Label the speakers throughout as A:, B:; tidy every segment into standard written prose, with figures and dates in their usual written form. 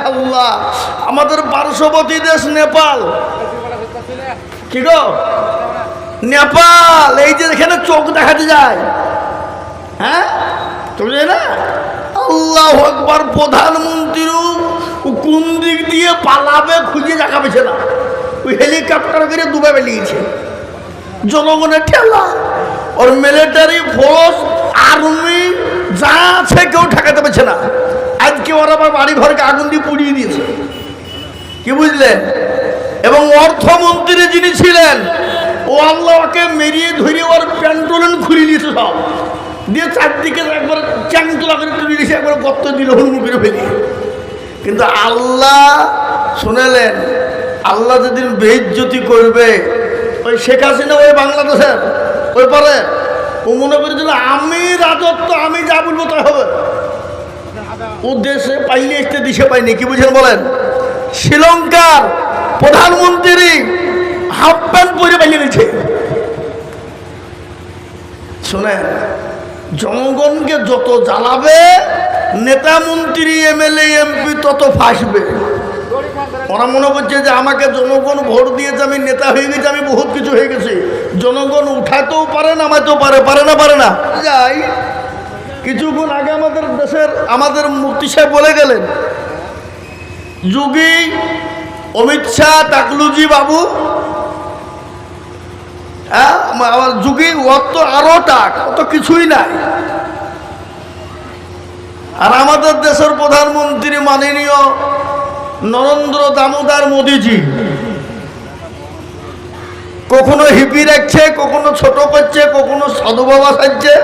A: আল্লাহ, আমাদের পার্শ্ববর্তী দেশ নেপাল, কি গো নেপাল, এই যে এখানে চোখ দেখাতে যায়, হ্যাঁ চোখ যায় না? আল্লাহ একবার প্রধানমন্ত্রীও কোন দিক দিয়ে পালাবে খুঁজে দেখা পেছে না, ওই হেলিকপ্টার করে ডুবে বেরিয়েছে। জনগণের ঠেলা, ওর মিলিটারি ফোর্স আর্মি যা আছে কেউ ঠেকাতে পারছে না। আজকে ওরা আবার বাড়ি ঘরকে আগুন দিয়ে পুড়িয়ে দিয়েছে, কি বুঝলেন? এবং অর্থমন্ত্রী যিনি ছিলেন ও আল্লাহকে মেরিয়ে ধরে ওর প্যান্টোলন খুলে দিয়েছে সব, দিয়ে চারদিকে একবার চ্যাংতলা করে তুলে দিয়েছে, একবার গর্ত দিল হুড়মুড় করে ফেলিয়ে। কিন্তু আল্লাহ শুনেলেন, আল্লাহ যেদিন বেইজ্জতি করবে, ওই শেখ হাসিনা ওই বাংলাদেশের ওই পরে ও মনে করেছিল আমি রাজত্ব, আমি যা বলবো তাই হবে। ও দেশে পাইলে আসতে দিশে পাইনি, কি বুঝেন বলেন? শ্রীলঙ্কার প্রধানমন্ত্রী হাফ প্যান্ট পরে পাইয়ে দিচ্ছে। শোনেন, জনগণকে যত জ্বালাবে নেতা মন্ত্রী এমএলএ এমপি তত ফাঁসবে। ওরা মনে করছে যে আমাকে জনগণ ভোট দিয়েছে, আমি নেতা হয়ে গেছি, আমি বহুত কিছু হয়ে গেছি। জনগণ উঠাতেও পারে, নামাতেও পারে, পারে না পারে না। যাই কিছুক্ষণ আগে আমাদের দেশের আমাদের মুফতি সাহেব বলে গেলেন, যোগী অমিত শাহ টাকলুজি বাবু, হ্যাঁ আমার যোগী ওর তো আরো টাক, অত কিছুই নাই। আর আমাদের দেশের প্রধানমন্ত্রী মাননীয় নরেন্দ্র দামোদর মোদীজি কখনো হিপি রাখছে, কখনো ছোট করছে, কখনো সাধু বাবা সাজছে,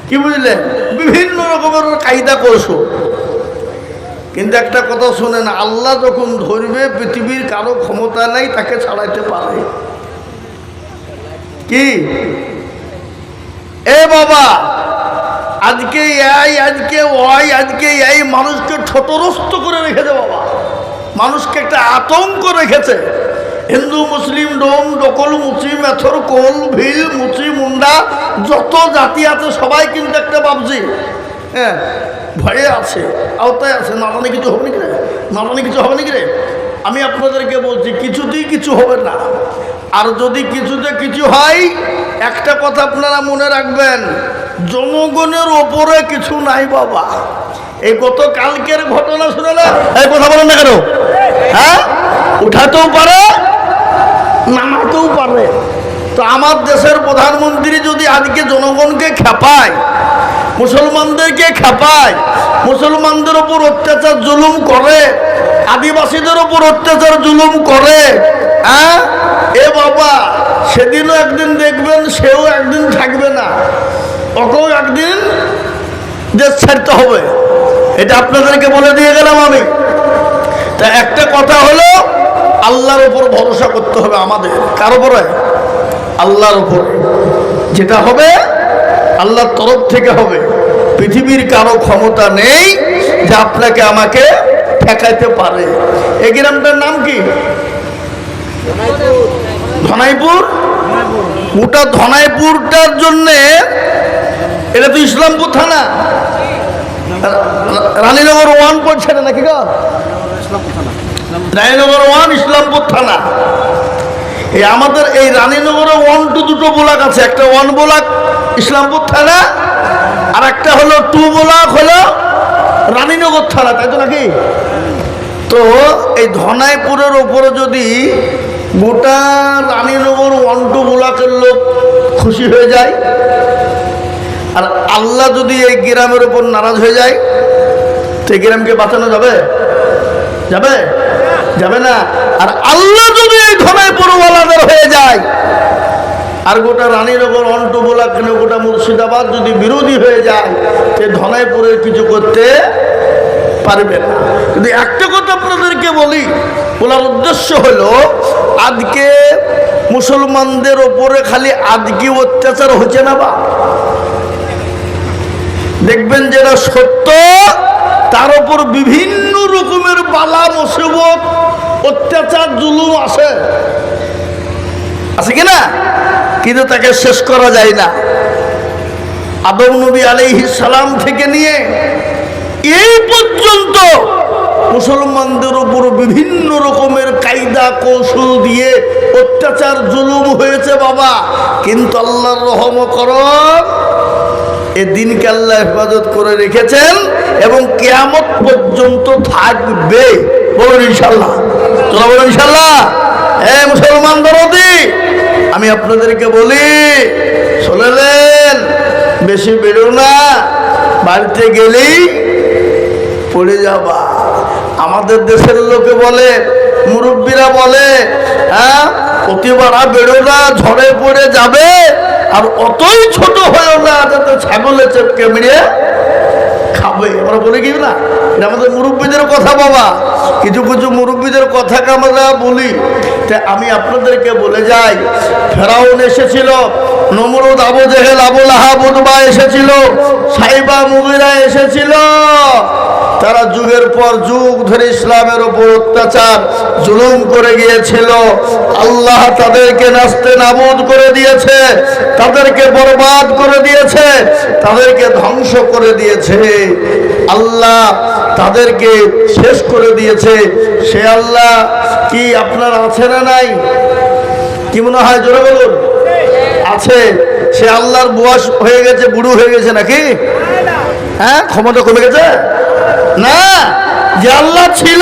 A: কি বুঝলেন? বিভিন্ন রকমের কায়দা কৌশল। কিন্তু একটা কথা শোনেন, আল্লাহ যখন ধরবে পৃথিবীর কারো ক্ষমতা নাই তাকে ছাড়াইতে পারে। কি এ বাবা, আজকে আজকে ওই আজকে এই মানুষকে ছোটরস্ত করে রেখেছে বাবা, মানুষকে একটা আতঙ্ক রেখেছে। হিন্দু মুসলিম ডোম ডকল মুচি মেথর কোল ভিল মুচি মুন্ডা যত জাতি আছে সবাই কিন্তু একটা ভাবছি, হ্যাঁ ভয়ে আছে, আওতায় আছে। না মানে কিছু হবে নাকি রে, না মানে কিছু হবে নাকি রে? আমি আপনাদেরকে বলছি কিছুতেই কিছু হবে না। আর যদি কিছুতে কিছু হয়, একটা কথা আপনারা মনে রাখবেন, জনগণের ওপরে কিছু নাই বাবা। এই গত কালকের ঘটনা শুনলেন, এই কথা বলেন না কেন? হ্যাঁ, উঠাতেও পারে, নামাতেও পারে। তো আমার দেশের প্রধানমন্ত্রী যদি আজকে জনগণকে খেপায়, মুসলমানদেরকে খেপায়, মুসলমানদের ওপর অত্যাচার জুলুম করে, আদিবাসীদের ওপর অত্যাচার জুলুম করে, হ্যাঁ এ বাবা, সেদিনও একদিন দেখবেন সেও একদিন থাকবে না, ওকেও একদিন দেশ ছাড়তে হবে। এটা আপনাদেরকে বলে দিয়ে গেলাম আমি। তা একটা কথা হলো, আল্লাহর উপর ভরসা করতে হবে আমাদের। কার উপরে? আল্লাহর উপর। যেটা হবে আল্লাহর তরফ থেকে হবে। পৃথিবীর কারো ক্ষমতা নেই যে আপনাকে আমাকে ঠেকাইতে পারে। এই গ্রামটার নাম কি? ধনাইপুর। গোটা ধনাইপুরটার জন্যে, এটা তো ইসলামপুর থানা, রানীনগর 1 পড়ছে না নাকি গো? রানীনগর 1 ইসলামপুর থানা। এই আমাদের এই রানীনগরে 1, 2 দুটো ব্লক আছে। একটা 1 ব্লক ইসলামপুর থানা, আর একটা হলো 2 ব্লক হলো রানীনগর থানা, তাই তো নাকি? তো এই ধনাইপুরের ওপরে যদি গোটা রানীনগর 1, 2 ব্লকের লোক খুশি হয়ে যায়, আর আল্লাহ যদি এই গ্রামের উপর নারাজ হয়ে যায়, তো এই গ্রামকে বাঁচানো যাবে? যাবে? যাবে না। আর আল্লাহ যদি এই ধনাইপুর ওয়ালাদের হয়ে যায়, আর গোটা রানীনগর 1, 2 ব্লক, গোটা মুর্শিদাবাদ যদি বিরোধী হয়ে যায়, সে ধনাইপুরের কিছু করতে পারবে না। কিন্তু একটা কথা আপনাদেরকে বলার উদ্দেশ্য হলো, আজকে মুসলমানদের ওপরে খালি আজকে অত্যাচার হচ্ছে না বা, দেখবেন যেটা সত্য তার উপর বিভিন্ন রকমের বালা মুসিবত অত্যাচার জুলুম আছে কিনা, কিন্তু তাকে শেষ করা যায় না। আদম নবী আলাইহিস সালাম থেকে নিয়ে এই পর্যন্ত মুসলমানদের উপর বিভিন্ন রকমের কায়দা কৌশল দিয়ে অত্যাচার জুলুম হয়েছে বাবা, কিন্তু আল্লাহর রহম ও করম এ দিনকে আল্লাহ হেফাজত করে রেখেছেন এবং কিয়ামত পর্যন্ত থাকবে। বলুন ইনশাল্লাহ, তোরা বলুন ইনশাল্লাহ। মুসলমান দরদি, আমি আপনাদেরকে বলি, শুনলেন, বেশি বেরো না, বাড়িতে গেলেই পড়ে যাবা। আমাদের দেশের লোকে বলে, মুরব্বীরা বলে, হ্যাঁ প্রতিবারা বেরো না, ঝড়ে পড়ে যাবে, আর অতই ছোট হয়েও না যাতে ছাগলে চেপকে মেরে খাবে। আমরা বলে কি না, এটা আমাদের মুরব্বীদের কথা বাবা। কিছু কিছু মুরব্বীদের কথাকে আমরা বলি। তা আমি আপনাদেরকে বলে যাই, ফেরাউন এসেছিল, নমরুদ, আবু জেহেল, আবু লাহাব, উতবা এসেছিল, সাইবা, মুগিরা এসেছিল। তারা যুগের পর যুগ ধরে ইসলামের উপর অত্যাচার জুলুম করে গিয়েছিল। আল্লাহ তাদেরকে নাস্তে নাবুদ করে দিয়েছে, তাদেরকে বরবাদ করে দিয়েছে, তাদেরকে ধ্বংস করে দিয়েছে। আল্লাহ তাদেরকে শেষ করে দিয়েছে। সে আল্লাহ কি আপনার আছে না নাই? কি মনে হয়, জোরে বলুন? আছে। সে আল্লাহর বয়স হয়ে গেছে, বুড়ো হয়ে গেছে নাকি? হ্যাঁ, ক্ষমতা কমে গেছে না। যে আল্লাহ ছিল,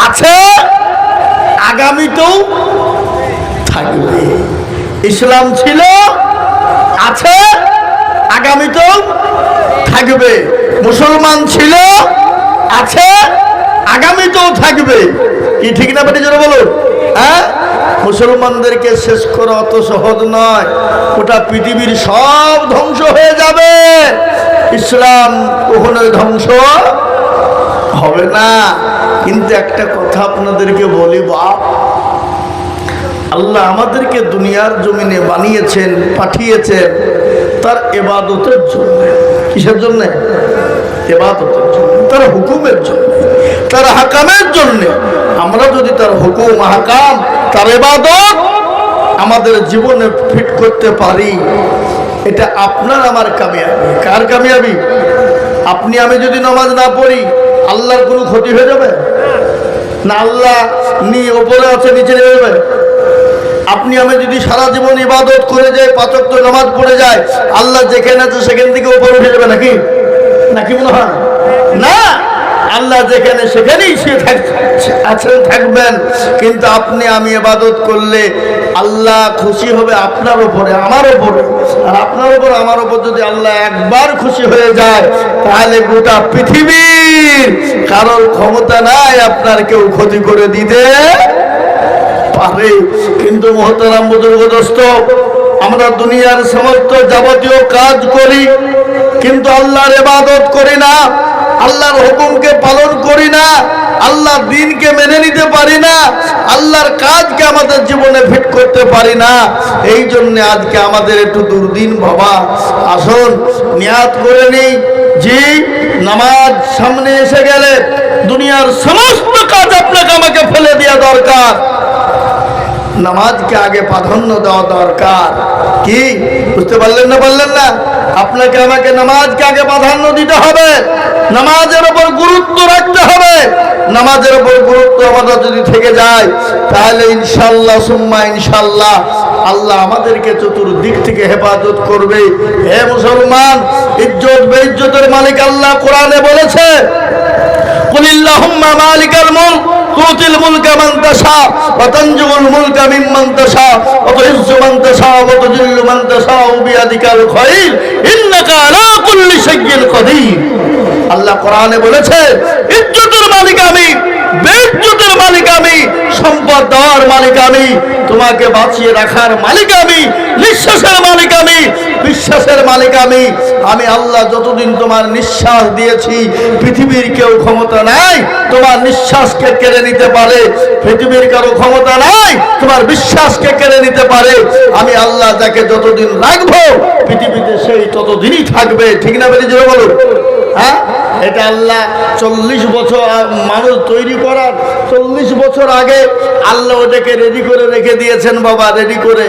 A: আছে, আগামীতেও থাকবে। ইসলাম ছিল, আছে, আগামীতেও থাকবে। মুসলমান ছিল, আছে, আগামীতেও থাকবে। কি ঠিক না বেটি, জোরে বলুন? হ্যাঁ, মুসলমানদেরকে শেষ করা অত সহজ নয়। ওটা পৃথিবীর সব ধ্বংস হয়ে যাবে, ইসলাম কখনোই ধ্বংস হবে না। কিন্তু একটা কথা আপনাদেরকে বলি বাপ, আল্লাহ আমাদেরকে দুনিয়ার জমিনে বানিয়েছেন, পাঠিয়েছেন তার ইবাদতের জন্য। কিসের জন্য? ইবাদতের জন্য, তার হুকুমের জন্য, তার হাকামের জন্য। আমরা যদি তার হুকুম, হাকাম, তার ইবাদত আমাদের জীবনে ফিট করতে পারি, এটা আপনার আমার কামিয়াবি। কার কামিয়াবি? আপনি আমি যদি নামাজ না পড়ি, আল্লাহর কোনো ক্ষতি হয়ে যাবে না? আল্লাহ ওপরে আছে, নিচে নেমে যাবে? আপনি আমি যদি সারা জীবন ইবাদত করে যাই, 5 ওয়াক্ত নামাজ পড়ে যায়, আল্লাহ যেখানে আছে সেখান থেকে উপরে উঠে যাবে নাকি? নাকি মনে হয় না? আল্লাহ যেখানে সেখানেই সে আছেন, থাকবেন। কিন্তু আপনি আমি ইবাদত করলে আল্লাহ খুশি হবে আপনার উপরে, আমার উপরে। আর আপনার উপর, আমার উপর যদি আল্লাহ একবার খুশি হয়ে যায়, তাহলে গোটা পৃথিবীর কারোর ক্ষমতা নাই আপনার কেউ ক্ষতি করে দিতে পারে। কিন্তু মুহতারাম বুজুর্গ দোস্ত, আমরা দুনিয়ার সমস্ত যাবতীয় কাজ করি, কিন্তু আল্লাহর ইবাদত করি না, আল্লাহর হুকুমকে পালন করি না, আল্লাহর দ্বীনকে মেনে নিতে পারি না, আল্লাহর কাজকে আমাদের জীবনে ফিট করতে পারি না। এই জন্য আজকে আমাদের একটু দুর্দিন বাবা। আসুন নিয়াত করে নিই, জি নামাজ সামনে এসে গেলে দুনিয়ার সমস্ত কাজ আপনাকে আমাকে ফেলে দেওয়া দরকার, নামাজকে আগে প্রাধান্য দেওয়া দরকার। কি বুঝতে পারলেন না? বললেন না? আপনাকে আমাকে নামাজকে আগে প্রাধান্য দিতে হবে, নামাজের উপর গুরুত্ব রাখতে হবে। নামাজের উপর গুরুত্ব আমাদের যদি থেকে যায়, তাহলে ইনশাল্লাহ সুম্মা ইনশাল্লাহ আল্লাহ আমাদেরকে চতুর্দিক থেকে হেফাজত করবে। হে মুসলমান, ইজ্জত বেইজ্জতের মালিক আল্লাহ কোরআনে বলেছে, কুলিল্লাহুম্মা মালিকাল মুলক তুতিল মুলকা মান তাশা ওয়া তানজুল মুলকা মিম্মান তাশা ওয়া তুইজ্জু মান তাশা ওয়া তুযিল্লু মান তাশা বিয়াদিকাল খায়র ইন্নাকা আলা কুল্লি শাইইন কাদির। আল্লাহ কোরআনে বলেছে, ইজ্জতের মালিক আমি, বেইজ্জতের মালিক আমি, সম্পদ দেওয়ার মালিক আমি, তোমাকে বাঁচিয়ে রাখার মালিক আমি, নিঃশ্বাসের মালিক আমি, বিশ্বাসের মালিক আমি। আমি আল্লাহ যতদিন তোমার নিঃশ্বাস দিয়েছি, পৃথিবীর কেউ ক্ষমতা নাই তোমার নিঃশ্বাসকে কেড়ে নিতে পারে, পৃথিবীর কারো ক্ষমতা নাই তোমার বিশ্বাসকে কেড়ে নিতে পারে। আমি আল্লাহ যাকে যতদিন রাখবো পৃথিবীতে সেই ততদিনই থাকবে। ঠিক না বেরিয়ে যাবে? বলুন। হ্যাঁ, এটা আল্লাহ 40 বছর মানুষ তৈরি করার 40 বছর আগে আল্লাহ ওটাকে রেডি করে রেখে দিয়েছেন বাবা, রেডি করে।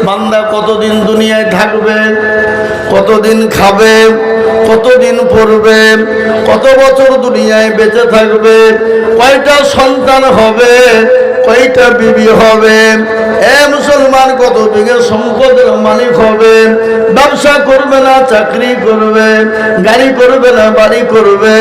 A: বান্দা কতদিন দুনিয়ায় থাকবে, কতদিন খাবে, কতদিন পড়বে, কত বছর দুনিয়ায় বেঁচে থাকবে, কয়টা সন্তান হবে, কয়টা বিবি হবে, মুসলমান কত বিঘে সম্পদের মালিক হবে, ব্যবসা করবে না চাকরি করবে, গাড়ি করবে না বাড়ি করবে,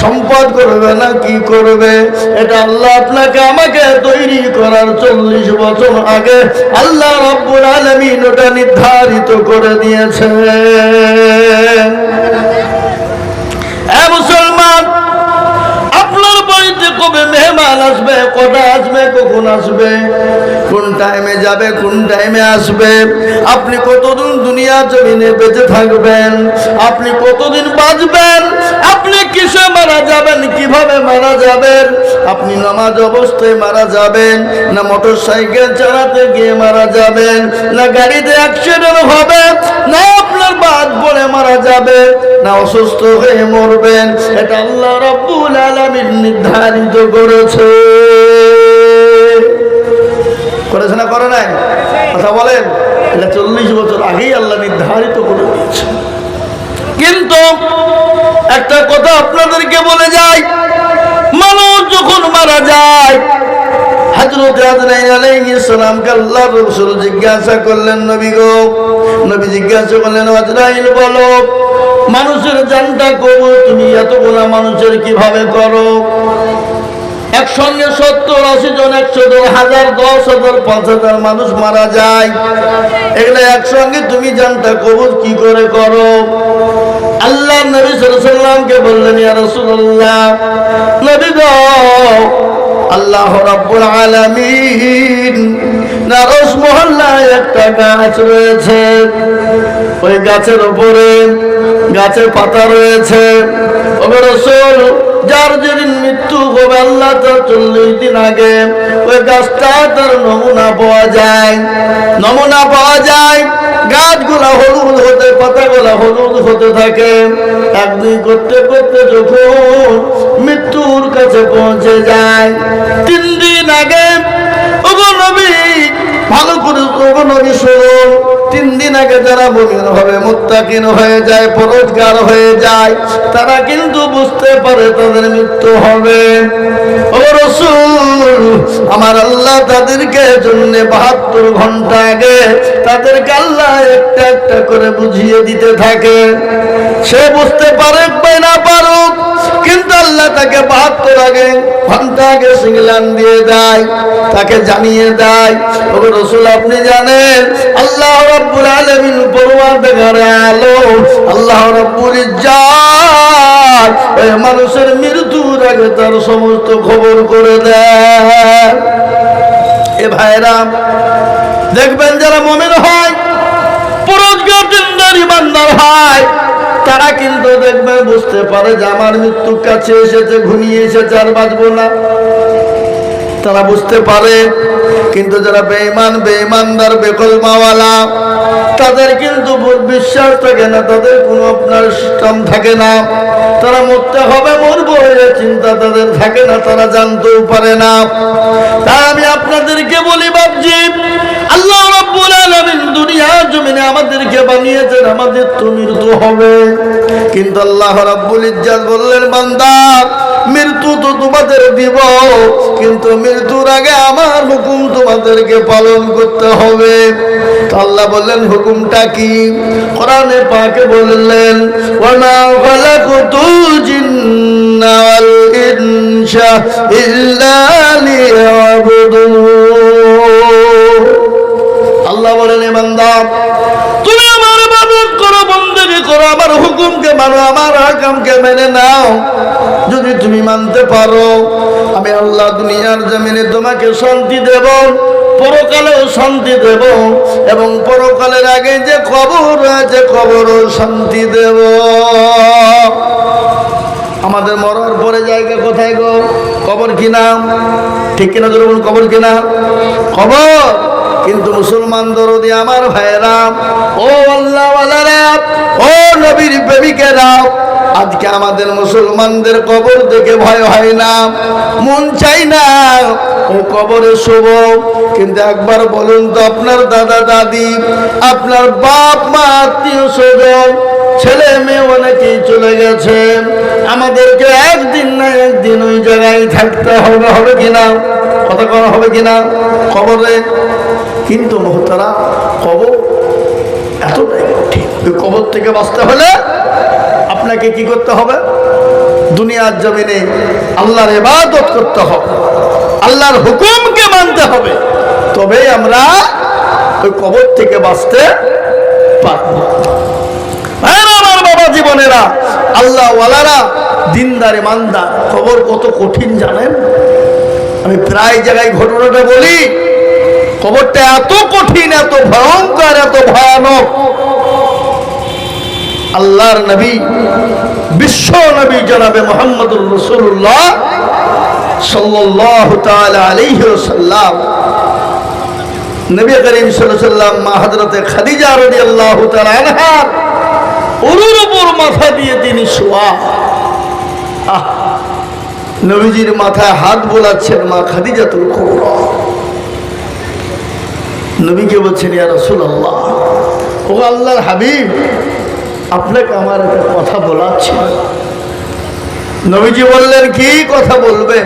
A: সম্পদ করবে না কি করবে, এটা আল্লাহ আপনাকে আমাকে তৈরি করার 40 বছর আগে আল্লাহ রাব্বুল আলামিন ওটা নির্ধারিত করে দিয়েছে। মুসলমান, আপনার বাড়িতে কবে মেহমান আসবে, কটা আসবে, কখন আসবে, কোন টাইমে যাবে, কোন টাইমে আসবে, আপনি কতদিন দুনিয়া জমিনে বেঁচে থাকবেন, আপনি কতদিন বাঁচবেন, আপনি কিসে মারা যাবেন, কিভাবে মারা যাবেন, আপনি নামাজ অবস্থায় মারা যাবেন, না মোটর সাইকেল চালাতে গিয়ে মারা যাবেন, না গাড়িতে অ্যাক্সিডেন্ট হবে, না আপনার বাদ পড়ে মারা যাবে, না অসুস্থ হয়ে মরবেন, এটা আল্লাহ রাব্বুল আলামিন নির্ধারিত করেছে। করেছে না করে নাই? কথা বলেন। এটা 40 বছর আগেই আল্লাহ নির্ধারিত করে দিয়েছে। কিন্তু একটা কথা আপনাদেরকে বলে যাই, মানুষ যখন মারা যায়, হযরত আজরাইল আলাইহিস সালামকে আল্লাহর রাসূল জিজ্ঞাসা করলেন, নবী গো, নবী জিজ্ঞাসা করলেন, আজরাইল বলো, মানুষের জানটা কবুল তুমি এতগুলো মানুষের কিভাবে করো? একসঙ্গে 70-80 জন, 100 জন, 1000, 10,000, 5,000 মানুষ মারা যায়, এগুলো একসঙ্গে তুমি জানটা কবুল কি করে করো? আল্লাহ নবী সাল্লাল্লাহু আলাইহি ওয়াসাল্লামকে বললেন, ইয়া রাসূলুল্লাহ, নবী গো, আল্লাহ রাব্বুল আলামিন নারস মহল্লায় একটা গাছ রয়েছে, ওই গাছের উপরে গাছের পাতা রয়েছে, ওগো রাসূল, যার যেদিন মৃত্যু হবে আল্লাহ তার 40 দিন আগে ওই গাছটা তার নমুনা পাওয়া যায়, নমুনা পাওয়া যায়, গাছগুলা হলুদ হতে, পাতাগুলা হলুদ হতে থাকে, একদিন করতে করতে যখন মৃত্যুর কাছে পৌঁছে যায়, 3 দিন আগে, ওগো নবী ভালো করে, ওগো নবী শুনুন, 3 দিন আগে যারা মুমিন হবে, মুত্তাকিন হয়ে যায়, পরহেজগার হয়ে যায়, তারা কিন্তু বুঝতে পারে তাদের মৃত্যু হবে। ও রাসূল, আমার আল্লাহ তাদেরকে জন্য 72 ঘন্টা আগে তাদেরকে আল্লাহ একটা একটা করে বুঝিয়ে দিতে থাকে। সে বুঝতে পারে বা না পারুক, কিন্তু আল্লাহ তাকে 72 ঘন্টা আগে সিগন্যাল দিয়ে দেয়, তাকে জানিয়ে দেয়। ও রাসূল, আপনি জানেন আল্লাহ রাব্বুল আলামিন পরওয়ারদিগার আলম আল্লাহ রাব্বুল ইজ্জত ওই মানুষের মৃত্যুর আগে তার সমস্ত খবর করে দেয়। এ ভাইরা, দেখবেন যারা মুমিন হয়, পরহেজগার ইমানদার হয়, তারা কিন্তু দেখবেন বুঝতে পারে যে আমার মৃত্যু কাছে এসেছে, ঘনিয়ে এসেছে, আর বাঁচবো না, তারা বুঝতে পারে। কিন্তু যারা বেঈমান, বেঈমানদার, বেকলমাওয়ালা, তাদের কিন্তু বিশ্বাস থাকে না, তাদের কোনো আপনার সিস্টেম থাকে না, তারা মরতে হবে, মরবো এর চিন্তা তাদের থাকে না, তারা জানতেও পারে না। তাই আমি আপনাদেরকে বলি বাপজি, আল্লাহ রাব্বুল আলামিন দুনিয়ার জমিনে আমাদেরকে বানিয়েছেন, আমাদের তো মৃত্যু হবে, কিন্তু আল্লাহ রাব্বুল ইজ্জত বললেন, বান্দা মৃত্যু তো তোমাদের দিব, কিন্তু মৃত্যুর আগে আমার হুকুম তোমাদেরকে পালন করতে হবে। তো আল্লাহ বললেন, হুকুমটা কি? কোরআনে পাকে বললেন, ওয়ামা খালাকুতুল জিন্না ওয়াল ইনসা ইল্লা লিয়াবুদুন। আল্লাহ বলেন, বান্দা তুমি আমার ইবাদত করো, বন্দেগী করো, আমার হুকুমকে মানো, আমার আহকামকে মেনে নাও। যদি তুমি মানতে পারো, আমি আল্লাহ দুনিয়ার জমিনে তোমাকে শান্তি দেব, পরকালেও শান্তি দেব, এবং পরকালের আগে যে কবর রয়েছে কবরও শান্তি দেব। আমাদের মরার পরে জায়গা কোথায় গো? কবর কিনা? ঠিক কিনা? ধরুন, কবর কিনা? কবর। কিন্তু মুসলমান দরদি আমার ভাইরা, ও আল্লাহওয়ালারা, ও নবীর প্রেমিকেরা, আজকে আমাদের মুসলমানদের কবর দেখে ভয় হয় না, মন চাই না ও কবরে শুভ। কিন্তু একবার বলুন তো, আপনার দাদা দাদি, আপনার বাপ মা, আত্মীয় স্বজন ছেলে মেয়ে অনেকেই চলে গেছে, আমাদেরকে একদিন না একদিন ওই জায়গায় থাকতে হবে, হবে কিনা? কথা করা হবে কিনা? কবরে। কিন্তু মোহতারা, কবর এতটাই কঠিন। ওই কবর থেকে বাঁচতে হলে আপনাকে কি করতে হবে? দুনিয়ার জমিনে আল্লাহর ইবাদত করতে হবে, আল্লাহর হুকুমকে মানতে হবে, তবেই আমরা ওই কবর থেকে বাঁচতে পারব। আমার বাবা জীবনেরা, আল্লাহ ওয়ালারা, দিনদার ইমানদার, কবর কত কঠিন জানেন? আমি প্রায় জায়গায় ঘটনাটা বলি। কবরটা এত কঠিন, এত ভয়ঙ্কর, এত ভয়ানক। আল্লাহর নবী, বিশ্ব নবী জনাবে মুহাম্মদুর রাসূলুল্লাহ সাল্লাল্লাহু তাআলা আলাইহি ওয়াসাল্লাম, নবী করিম সাল্লাল্লাহু আলাইহি ওয়াসাল্লাম মা হযরতে খাদিজা রাদিয়াল্লাহু তাআলা আনহার উরুর উপর মাথা দিয়ে তিনি শোয়া। নবীজির মাথায় হাত বোলাচ্ছেন মা খাদিজাতুল কুবরা। নবীকে বলছেন, ইয়া রাসূলুল্লাহ, ও আল্লাহর হাবিব, আপনাকে আমার একটা কথা বলাচ্ছি। নবীজি বললেন, কি কথা বলবে?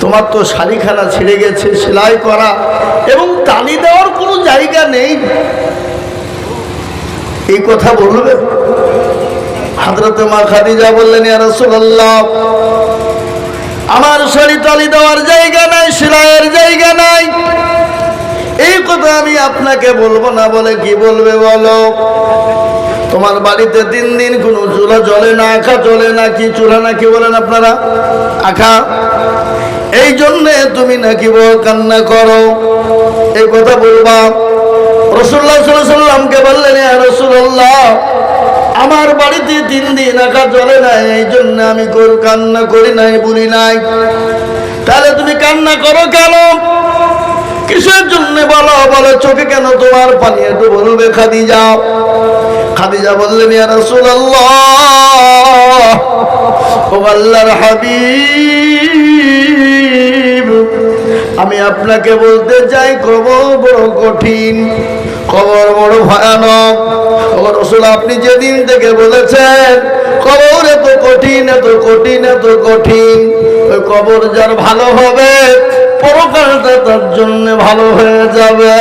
A: তোমার তো শাড়িখানা ছিঁড়ে গেছে, সেলাই করা এবং তালি দেওয়ার কোনো জায়গা নেই, এই কথা বলবে? হযরতে মা খাদিজা বললেন, ইয়া রাসূলুল্লাহ, আমার শাড়ি তালি দেওয়ার জায়গা নাই, সেলাইয়ের জায়গা নাই, এই কথা আমি আপনাকে বলবো না। বলে, কি বলবে বলো? তোমার বাড়িতে 3 দিন কোনো চুলা জ্বলে না, আখা জ্বলে না, কি চুলা না কি বলেন আপনারা? আখা। এই জন্যে তুমি নাকি কান্না করো, এই কথা বলবা? রাসূলুল্লাহ সাল্লাল্লাহু আলাইহি ওয়াসাল্লামকে বললেন, ইয়া রাসূলুল্লাহ, আমার বাড়িতে 3 দিন আখা জ্বলে না, এই জন্য আমি কান্না করি নাই, বলি নাই। তাহলে তুমি কান্না করো কেন? কিসের জন্য বলো? বলে, চোখে কেন তোমার পানি? একটু বলবে খাদিজা। খাদিজা বললেন, ইয়া রাসূলুল্লাহ, ও আল্লাহর হাবিব, আমি আপনাকে বলতে চাই, কবর বড় কঠিন, কবর বড় ভয়ানক। ও রাসূল, আপনি যেদিন থেকে বলেছেন কবর এত কঠিন, এত কঠিন, এত কঠিন, ওই কবর যার ভালো হবে, পরকালটা তার জন্য ভালো হয়ে যাবে।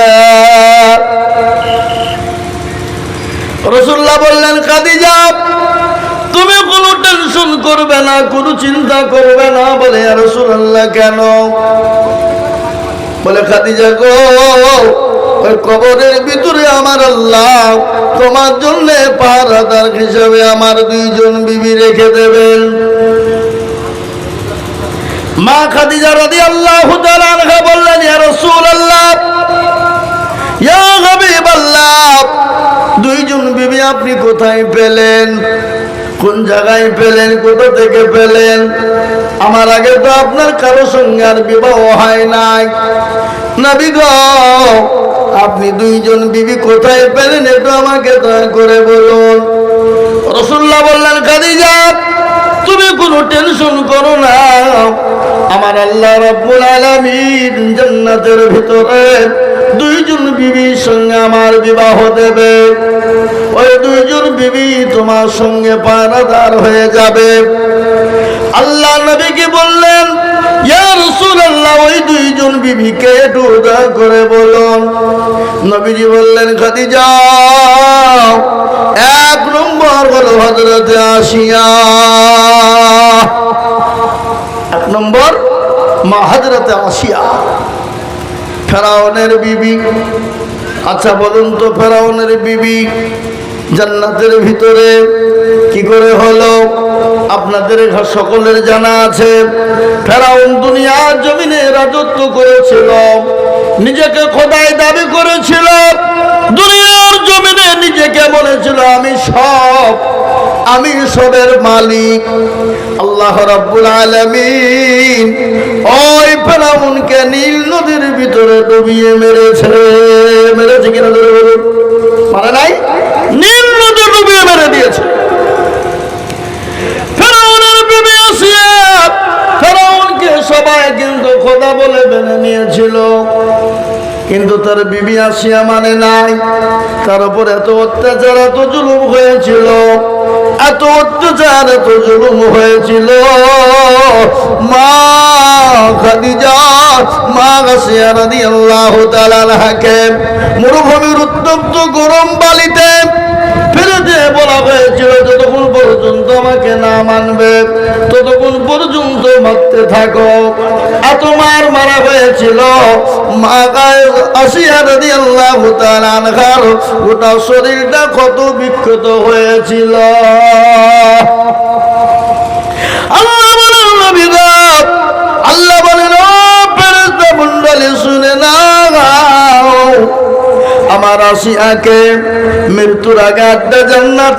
A: রাসূলুল্লাহ বললেন, খাদিজা, তুমি কোনো টেনশন করবে না, কোনো চিন্তা করবে না। বলে, ইয়া রাসূলুল্লাহ, কেন? বলে, খাদিজা গো, ওই কবরের ভিতরে আমার আল্লাহ তোমার জন্য পাহারাদার হিসেবে আমার 2 জন বিবি রেখে দেবেন। মা খাদিজা রাদিয়াল্লাহু তাআলা আনহা বললেন, ইয়া রাসূলুল্লাহ, ইয়া হাবিবাল্লাহ, 2 জন বিবি আপনি কোথায় পেলেন? কোন জায়গায় পেলেন? কোথা থেকে পেলেন? আমার আগে তো আপনার কারো সঙ্গে আর বিবাহ হয় নাই। নবী গো, আপনি 2 জন বিবি কোথায় পেলেন, একটু আমাকে দয়া করে বলুন। রাসূলুল্লাহ বললেন, খাদিজা, তুমি কোনো টেনশন করো না, আমার আল্লাহ রাব্বুল আলামিন জান্নাতের ভিতরে 2 জন বিবির সঙ্গে আমার বিবাহ দেবে। ওই 2 জন বিবি তোমার সঙ্গে পাহারাদার হয়ে যাবে। আল্লাহ নবীকে বললেন, ইয়া রাসূলুল্লাহ, ওই 2 জন বিবিকে একটু দয়া করে বলুন। নবীজি বললেন, খাদিজা, 1 নম্বর হলো হযরতে আসিয়া, 1 নম্বর মা হযরতে আসিয়া, ফেরাউনের বিবি। আচ্ছা বলুন তো, ফেরাউনের বিবি জান্নাতের ভিতরে কি করে হলো? আপনাদের সকলের জানা আছে, ফেরাউন দুনিয়ার জমিনে রাজত্ব করেছিল, নিজেকে খোদাই দাবি করেছিল, দুনিয়ার জমিনে নিজেকে বলেছিল আমি সবের মালিক। আল্লাহ রাব্বুল আলামিন ওই ফেরাউনকে নীল নদীর ভিতরে ডুবিয়ে মেরেছে কিনা? মারা নাই? নীল নদী ডুবিয়ে মেরে দিয়েছে। ফেরাউনের বিবি আসিয়া, ফেরাউনকে সবাই কিন্তু খোদা বলে মেনে নিয়েছিল, কিন্তু তার বিবি আসিয়া মানে নাই। তার উপর এত অত্যাচার এত জুলুম হয়েছিল, এত অত্যাচার এত জুলুম হয়েছিল। মা খাদিজা, মা আসিয়া রাদিয়াল্লাহু তাআলা আনহাকে মরুভূমির উত্তপ্ত গরম বালিতে ফেলে দিয়ে বলা হয়েছিল, যতক্ষণ পর্যন্ত আমাকে না মানবে ততক্ষণ পর্যন্ত মারতে থাকো। এত মার মারা হয়েছিল, মা আসিয়া রাদিয়াল্লাহু তাআলা আনহার গোটা শরীরটা ক্ষত বিক্ষত হয়েছিল। আল্লাহ বলেন, ও ফেরেশতা মণ্ডলী শুনে নাও, আমার আসিয়াকে মৃত্যুর আগে 8টা জান্নাত